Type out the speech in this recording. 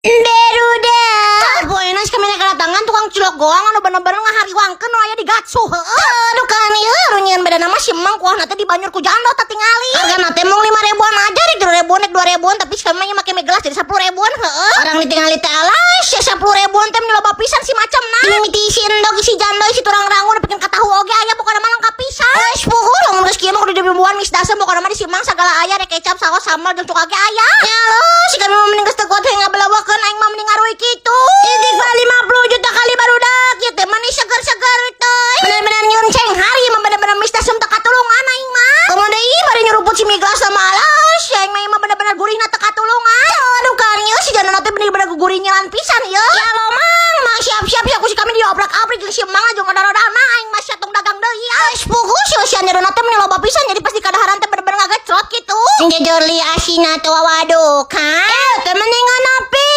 Beruda. Poenas kami kedatangan tukang cilok goang anu bener-bener ngahariwangkeun aya di gatsu heueuh. Aduh kan ieu runyeun beda nama si Mang kuah nanti di Banjur ku jando teh tingali. Hargana teh mung 5.000-an aja rek 3.000-an nek 2.000-an tapi sekarang mah make mie gelas jadi 10.000-an heueuh. Orang ditingali teh alas ya 10.000-an teh loba pisan si macamna. Mimiti si endog si jando si turang rangun bikin katahu oge aya pokona mah lengkap pisan. Wes puhur lamun geus kieu mah kudu dibubuhan mix dasar pokona mah di si Mang sagala aya rek kecap saos sambal jeung cuk age aya. Ya lo si kami mah mending geus teu kuat teh ngabelawakeun aing mah mending ngaruy kitu. Istighfar 50 juta kali barudak ya teh manis seger-seger teh. Bener-bener nyunceng hari mah bener-bener mix dasar teu katulungan aing mah. Kumaha deui bari nyeruput si mie gelas sama alas aing mah bener-bener gurihna teu katulungan. Aduh kan ieu si jana teh bener-bener gurih nyelan pisan ieu. Ya lo Mang siap-siap ya ku si kami diobrak-abrik jeung si Mang jeung kadara-dana aing mah satung dagang deui. Ais puguh si anjeunna teh meni loba pisan jadi pas di kadaharan teh bener-bener ngagecrot kitu. Sing jejor li asina teh wawaduh kan. Teh mendingan